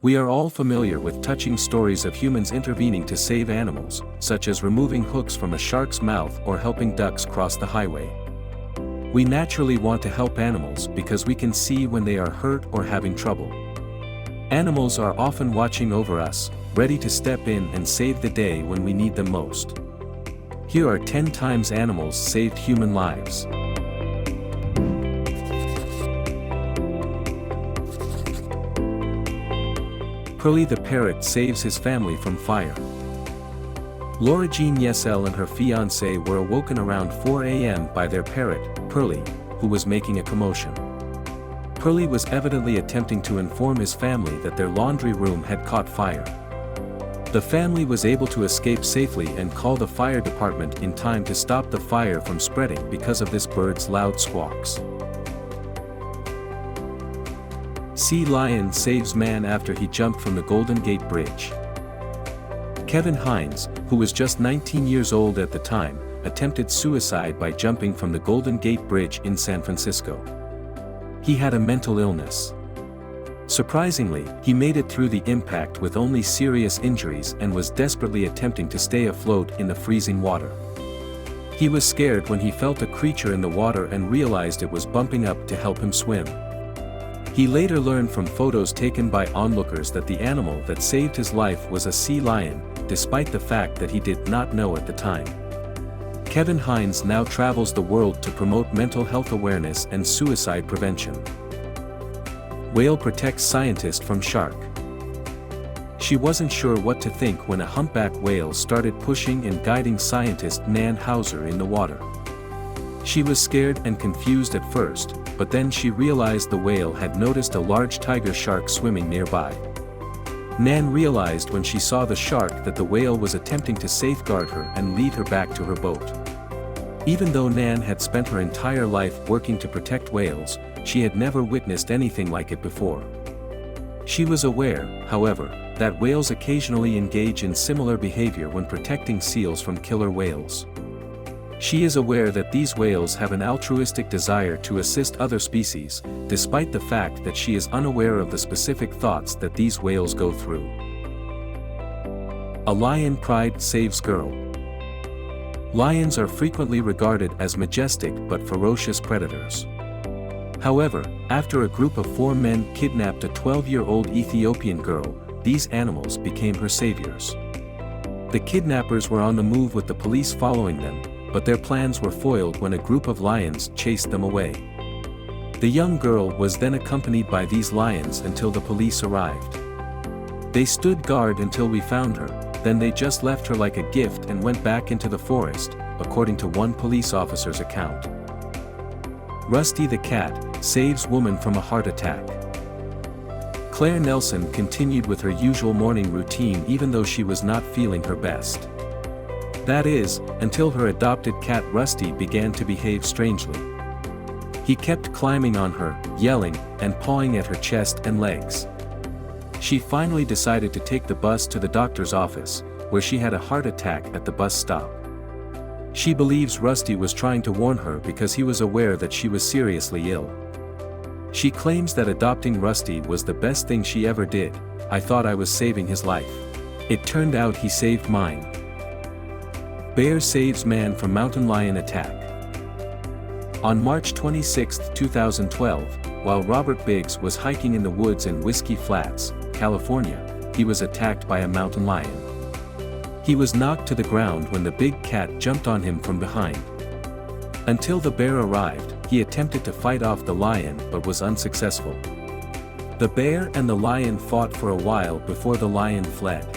We are all familiar with touching stories of humans intervening to save animals, such as removing hooks from a shark's mouth or helping ducks cross the highway. We naturally want to help animals because we can see when they are hurt or having trouble. Animals are often watching over us, ready to step in and save the day when we need them most. Here are 10 times animals saved human lives. Pearly the parrot saves his family from fire. Laura Jean Yesel and her fiancé were awoken around 4 a.m. by their parrot, Pearly, who was making a commotion. Pearly was evidently attempting to inform his family that their laundry room had caught fire. The family was able to escape safely and call the fire department in time to stop the fire from spreading because of this bird's loud squawks. Sea lion saves man after he jumped from the Golden Gate Bridge. Kevin Hines, who was just 19 years old at the time, attempted suicide by jumping from the Golden Gate Bridge in San Francisco. He had a mental illness. Surprisingly, he made it through the impact with only serious injuries and was desperately attempting to stay afloat in the freezing water. He was scared when he felt a creature in the water and realized it was bumping up to help him swim. He later learned from photos taken by onlookers that the animal that saved his life was a sea lion, despite the fact that he did not know at the time. Kevin Hines now travels the world to promote mental health awareness and suicide prevention. Whale protects scientist from shark. She wasn't sure what to think when a humpback whale started pushing and guiding scientist Nan Hauser in the water. She was scared and confused at first, but then she realized the whale had noticed a large tiger shark swimming nearby. Nan realized when she saw the shark that the whale was attempting to safeguard her and lead her back to her boat. Even though Nan had spent her entire life working to protect whales, she had never witnessed anything like it before. She was aware, however, that whales occasionally engage in similar behavior when protecting seals from killer whales. She is aware that these whales have an altruistic desire to assist other species, despite the fact that she is unaware of the specific thoughts that these whales go through. A lion pride saves girl. Lions are frequently regarded as majestic but ferocious predators. However, after a group of 4 men kidnapped a 12-year-old Ethiopian girl, these animals became her saviors. The kidnappers were on the move with the police following them, but their plans were foiled when a group of lions chased them away. The young girl was then accompanied by these lions until the police arrived. They stood guard until we found her, then they just left her like a gift and went back into the forest, according to one police officer's account. Rusty the cat saves woman from a heart attack. Claire Nelson continued with her usual morning routine even though she was not feeling her best. That is, until her adopted cat Rusty began to behave strangely. He kept climbing on her, yelling, and pawing at her chest and legs. She finally decided to take the bus to the doctor's office, where she had a heart attack at the bus stop. She believes Rusty was trying to warn her because he was aware that she was seriously ill. She claims that adopting Rusty was the best thing she ever did. I thought I was saving his life. It turned out he saved mine. Bear saves man from mountain lion attack. On March 26, 2012, while Robert Biggs was hiking in the woods in Whiskey Flats, California, he was attacked by a mountain lion. He was knocked to the ground when the big cat jumped on him from behind. Until the bear arrived, he attempted to fight off the lion but was unsuccessful. The bear and the lion fought for a while before the lion fled.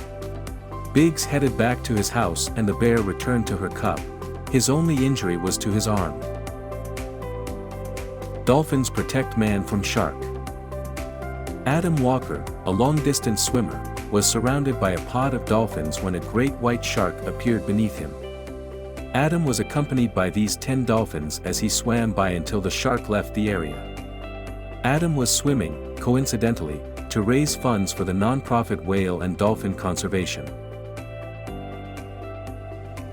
Biggs headed back to his house and the bear returned to her cub. His only injury was to his arm. Dolphins protect man from shark. Adam Walker, a long-distance swimmer, was surrounded by a pod of dolphins when a great white shark appeared beneath him. Adam was accompanied by these 10 dolphins as he swam by until the shark left the area. Adam was swimming, coincidentally, to raise funds for the non-profit whale and dolphin conservation.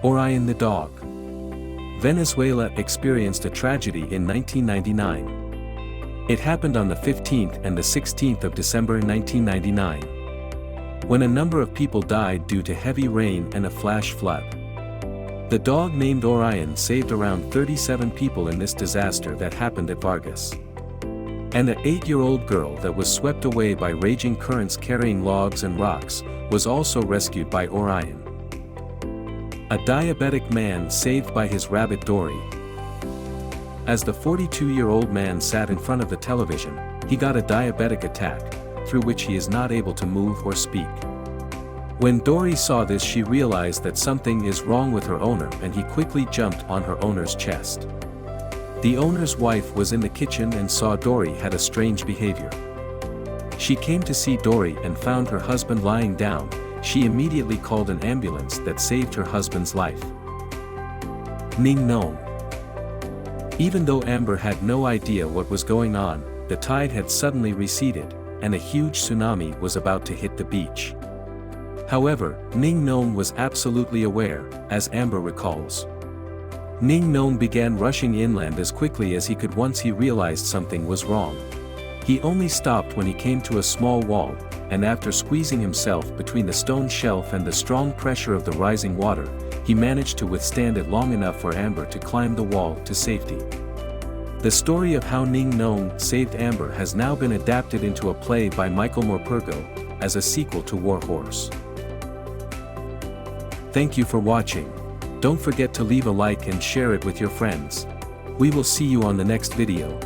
Orion the dog. Venezuela experienced a tragedy in 1999. It happened on the 15th and the 16th of December 1999. when a number of people died due to heavy rain and a flash flood. The dog named Orion saved around 37 people in this disaster that happened at Vargas. And an 8-year-old girl that was swept away by raging currents carrying logs and rocks, was also rescued by Orion. A diabetic man saved by his rabbit Dory. As the 42-year-old man sat in front of the television, he got a diabetic attack, through which he is not able to move or speak. When Dory saw this, she realized that something is wrong with her owner, and he quickly jumped on her owner's chest. The owner's wife was in the kitchen and saw Dory had a strange behavior. She came to see Dory and found her husband lying down. She immediately called an ambulance that saved her husband's life. Ning Nong. Even though Amber had no idea what was going on, the tide had suddenly receded, and a huge tsunami was about to hit the beach. However, Ning Nong was absolutely aware, as Amber recalls. Ning Nong began rushing inland as quickly as he could once he realized something was wrong. He only stopped when he came to a small wall, and after squeezing himself between the stone shelf and the strong pressure of the rising water, he managed to withstand it long enough for Amber to climb the wall to safety. The story of how Ning Nong saved Amber has now been adapted into a play by Michael Morpurgo, as a sequel to War Horse. Thank you for watching. Don't forget to leave a like and share it with your friends. We will see you on the next video.